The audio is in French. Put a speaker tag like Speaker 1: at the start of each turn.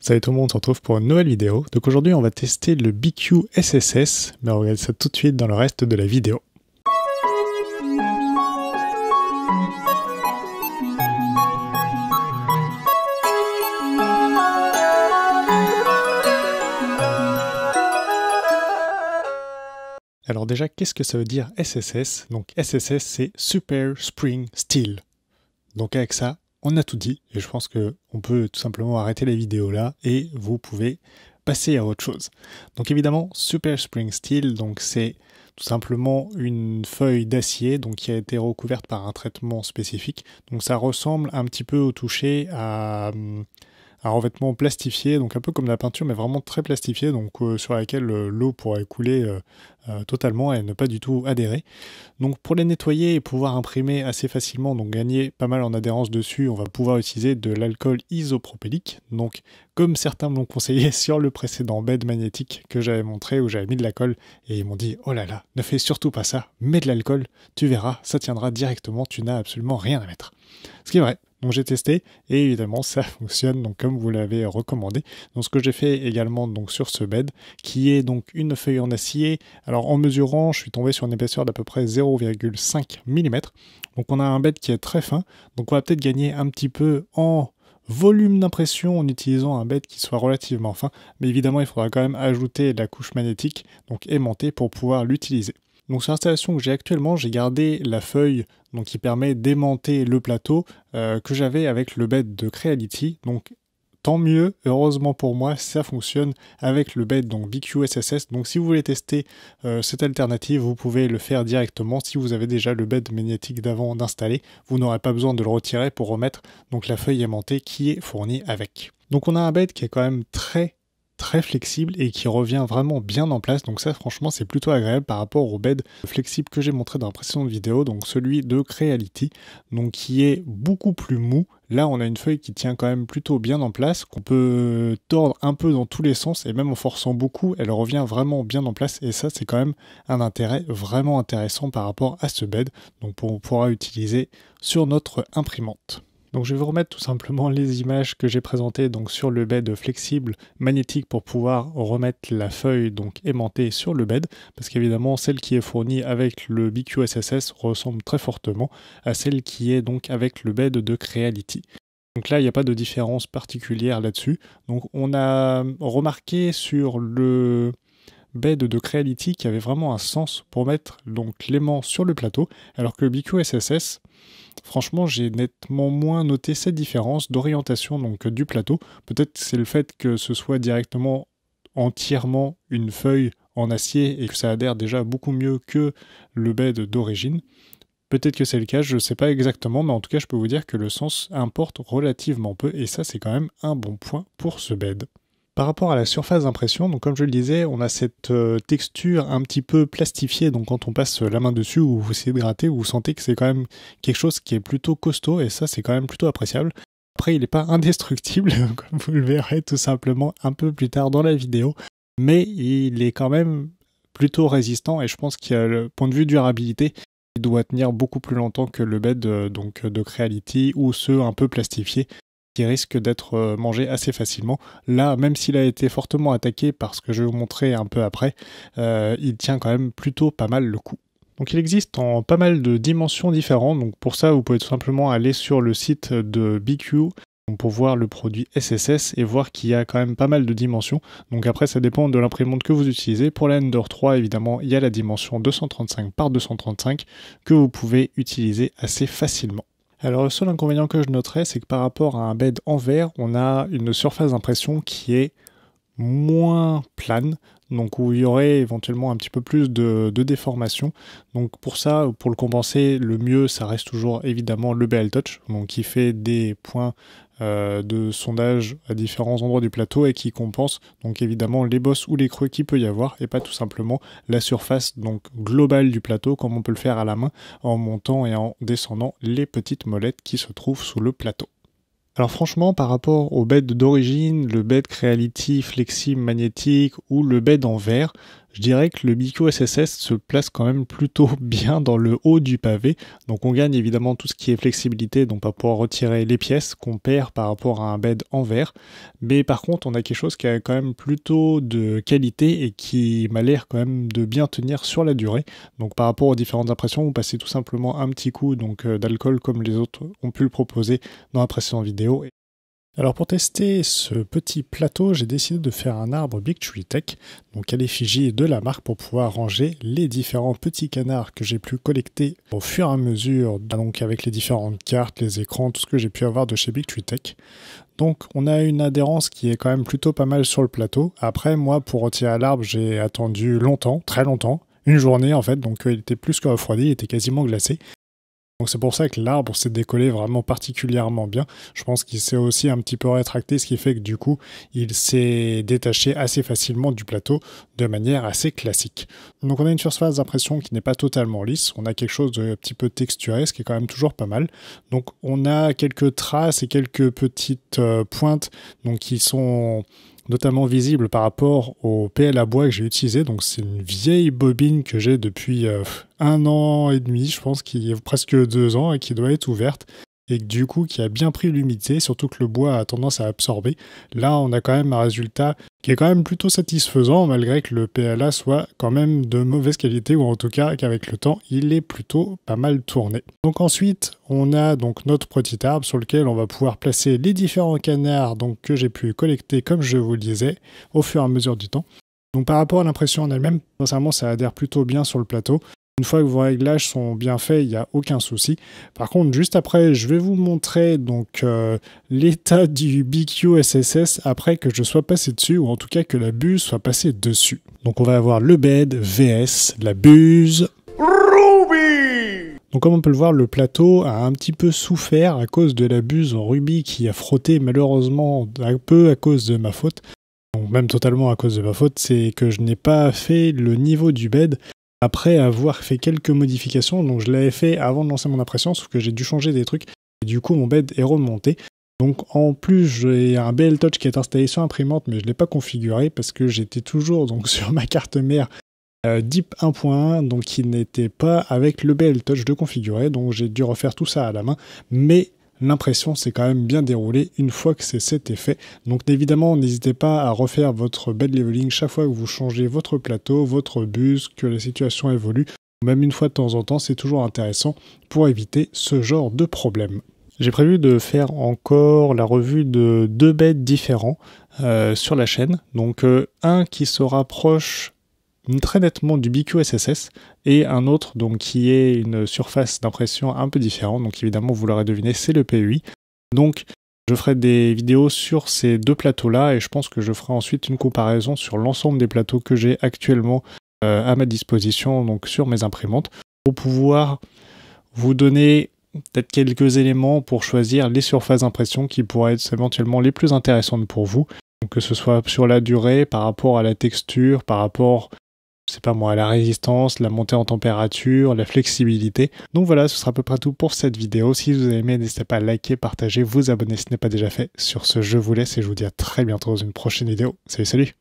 Speaker 1: Salut tout le monde, on se retrouve pour une nouvelle vidéo. Donc aujourd'hui on va tester le BQ SSS, mais on regarde ça tout de suite dans le reste de la vidéo. Alors déjà, qu'est-ce que ça veut dire SSS? Donc SSS c'est Super Spring Steel. Donc avec ça, on a tout dit, et je pense qu'on peut tout simplement arrêter la vidéo là, et vous pouvez passer à autre chose. Donc évidemment, Super Spring Steel, donc c'est tout simplement une feuille d'acier donc qui a été recouverte par un traitement spécifique. Donc ça ressemble un petit peu au toucher à un revêtement plastifié, donc un peu comme la peinture, mais vraiment très plastifié, donc sur laquelle l'eau pourrait couler totalement et ne pas du tout adhérer. Donc pour les nettoyer et pouvoir imprimer assez facilement, donc gagner pas mal en adhérence dessus, on va pouvoir utiliser de l'alcool isopropylique. Donc comme certains me l'ont conseillé sur le précédent bed magnétique que j'avais montré, où j'avais mis de la colle, et ils m'ont dit « Oh là là, ne fais surtout pas ça, mets de l'alcool, tu verras, ça tiendra directement, tu n'as absolument rien à mettre. » Ce qui est vrai. Donc j'ai testé et évidemment ça fonctionne donc comme vous l'avez recommandé. Donc ce que j'ai fait également donc sur ce bed qui est donc une feuille en acier. Alors en mesurant, je suis tombé sur une épaisseur d'à peu près 0,5 mm. Donc on a un bed qui est très fin. Donc on va peut-être gagner un petit peu en volume d'impression en utilisant un bed qui soit relativement fin. Mais évidemment il faudra quand même ajouter la couche magnétique donc aimantée pour pouvoir l'utiliser. Donc sur l'installation que j'ai actuellement, j'ai gardé la feuille donc, qui permet d'aimanter le plateau que j'avais avec le bed de Creality. Donc tant mieux, heureusement pour moi, ça fonctionne avec le bed donc BQ SSS. Donc si vous voulez tester cette alternative, vous pouvez le faire directement. Si vous avez déjà le bed magnétique d'avant d'installer, vous n'aurez pas besoin de le retirer pour remettre donc la feuille aimantée qui est fournie avec. Donc on a un bed qui est quand même très flexible et qui revient vraiment bien en place, donc ça franchement c'est plutôt agréable par rapport au bed flexible que j'ai montré dans la précédente vidéo, donc celui de Creality, donc qui est beaucoup plus mou. Là on a une feuille qui tient quand même plutôt bien en place, qu'on peut tordre un peu dans tous les sens, et même en forçant beaucoup elle revient vraiment bien en place, et ça c'est quand même un intérêt vraiment intéressant par rapport à ce bed, donc on pourra utiliser sur notre imprimante. Donc je vais vous remettre tout simplement les images que j'ai présentées donc sur le bed flexible magnétique pour pouvoir remettre la feuille donc aimantée sur le bed, parce qu'évidemment celle qui est fournie avec le BQ SSS ressemble très fortement à celle qui est donc avec le bed de Creality. Donc là il n'y a pas de différence particulière là-dessus. Donc on a remarqué sur le bed de Creality qui avait vraiment un sens pour mettre donc l'aimant sur le plateau, alors que le BQ SSS, franchement, j'ai nettement moins noté cette différence d'orientation donc du plateau. Peut-être c'est le fait que ce soit directement entièrement une feuille en acier et que ça adhère déjà beaucoup mieux que le bed d'origine. Peut-être que c'est le cas, je ne sais pas exactement, mais en tout cas je peux vous dire que le sens importe relativement peu, et ça c'est quand même un bon point pour ce bed. Par rapport à la surface d'impression, donc comme je le disais, on a cette texture un petit peu plastifiée, donc quand on passe la main dessus ou vous essayez de gratter, vous sentez que c'est quand même quelque chose qui est plutôt costaud, et ça c'est quand même plutôt appréciable. Après il n'est pas indestructible, comme vous le verrez tout simplement un peu plus tard dans la vidéo, mais il est quand même plutôt résistant, et je pense qu'il y a le point de vue durabilité, il doit tenir beaucoup plus longtemps que le bed donc de Creality ou ceux un peu plastifiés, qui risque d'être mangé assez facilement. Là, même s'il a été fortement attaqué par ce que je vais vous montrer un peu après, il tient quand même plutôt pas mal le coup. Donc il existe en pas mal de dimensions différentes, donc pour ça vous pouvez tout simplement aller sur le site de BQ pour voir le produit SSS et voir qu'il y a quand même pas mal de dimensions. Donc après ça dépend de l'imprimante que vous utilisez. Pour la Ender 3 évidemment il y a la dimension 235 par 235 que vous pouvez utiliser assez facilement. Alors le seul inconvénient que je noterais, c'est que par rapport à un bed en verre, on a une surface d'impression qui est moins plane, donc où il y aurait éventuellement un petit peu plus de déformation. Donc pour ça, pour le compenser, le mieux, ça reste toujours évidemment le BL Touch, donc qui fait des points de sondage à différents endroits du plateau et qui compense donc évidemment les bosses ou les creux qu'il peut y avoir, et pas tout simplement la surface donc globale du plateau comme on peut le faire à la main en montant et en descendant les petites molettes qui se trouvent sous le plateau. Alors franchement, par rapport au bed d'origine, le bed Creality flexible magnétique ou le bed en verre, je dirais que le BIQ SSS se place quand même plutôt bien dans le haut du pavé. Donc on gagne évidemment tout ce qui est flexibilité, donc pas pouvoir retirer les pièces qu'on perd par rapport à un bed en verre. Mais par contre, on a quelque chose qui a quand même plutôt de qualité et qui m'a l'air quand même de bien tenir sur la durée. Donc par rapport aux différentes impressions, vous passez tout simplement un petit coup d'alcool comme les autres ont pu le proposer dans la précédente vidéo. Alors pour tester ce petit plateau, j'ai décidé de faire un arbre Big Tree Tech, donc à l'effigie de la marque pour pouvoir ranger les différents petits canards que j'ai pu collecter au fur et à mesure, donc avec les différentes cartes, les écrans, tout ce que j'ai pu avoir de chez Big Tree Tech. Donc on a une adhérence qui est quand même plutôt pas mal sur le plateau. Après moi pour retirer l'arbre j'ai attendu longtemps, très longtemps, une journée en fait, donc il était plus que refroidi, il était quasiment glacé. Donc c'est pour ça que l'arbre s'est décollé vraiment particulièrement bien. Je pense qu'il s'est aussi un petit peu rétracté, ce qui fait que du coup, il s'est détaché assez facilement du plateau de manière assez classique. Donc on a une surface d'impression qui n'est pas totalement lisse. On a quelque chose de un petit peu texturé, ce qui est quand même toujours pas mal. Donc on a quelques traces et quelques petites pointes donc, qui sont notamment visible par rapport au PL à bois que j'ai utilisé. Donc c'est une vieille bobine que j'ai depuis 1 an et demi, je pense, qui est presque 2 ans et qui doit être ouverte. Et du coup qui a bien pris l'humidité, surtout que le bois a tendance à absorber. Là on a quand même un résultat qui est quand même plutôt satisfaisant malgré que le PLA soit quand même de mauvaise qualité ou en tout cas qu'avec le temps il est plutôt pas mal tourné. Donc ensuite on a donc notre petit arbre sur lequel on va pouvoir placer les différents canards donc, que j'ai pu collecter comme je vous le disais au fur et à mesure du temps. Donc par rapport à l'impression en elle-même, sincèrement ça adhère plutôt bien sur le plateau. Une fois que vos réglages sont bien faits, il n'y a aucun souci. Par contre, juste après, je vais vous montrer donc l'état du BIQ SSS après que je sois passé dessus, ou en tout cas que la buse soit passée dessus. Donc on va avoir le bed VS, la buse. Ruby! Donc comme on peut le voir, le plateau a un petit peu souffert à cause de la buse en rubis qui a frotté malheureusement un peu à cause de ma faute. Donc même totalement à cause de ma faute, c'est que je n'ai pas fait le niveau du bed après avoir fait quelques modifications. Donc je l'avais fait avant de lancer mon impression, sauf que j'ai dû changer des trucs. Et du coup, mon bed est remonté. Donc en plus, j'ai un BL Touch qui est installé sur l'imprimante, mais je ne l'ai pas configuré parce que j'étais toujours donc, sur ma carte mère DIP 1.1, donc qui n'était pas avec le BL Touch de configurer. Donc j'ai dû refaire tout ça à la main. Mais l'impression s'est quand même bien déroulée une fois que c'était fait. Donc évidemment, n'hésitez pas à refaire votre bed leveling chaque fois que vous changez votre plateau, votre buse, que la situation évolue. Même une fois de temps en temps, c'est toujours intéressant pour éviter ce genre de problème. J'ai prévu de faire encore la revue de 2 beds différents sur la chaîne. Donc un qui se rapproche très nettement du BIQ SSS et un autre donc qui est une surface d'impression un peu différente. Donc évidemment vous l'aurez deviné, c'est le PEI. Donc je ferai des vidéos sur ces 2 plateaux là et je pense que je ferai ensuite une comparaison sur l'ensemble des plateaux que j'ai actuellement à ma disposition donc sur mes imprimantes pour pouvoir vous donner peut-être quelques éléments pour choisir les surfaces d'impression qui pourraient être éventuellement les plus intéressantes pour vous. Donc, que ce soit sur la durée, par rapport à la texture, par rapport je sais pas moi, la résistance, la montée en température, la flexibilité. Donc voilà, ce sera à peu près tout pour cette vidéo. Si vous avez aimé, n'hésitez pas à liker, partager, vous abonner si ce n'est pas déjà fait. Sur ce, je vous laisse et je vous dis à très bientôt dans une prochaine vidéo. Salut, salut!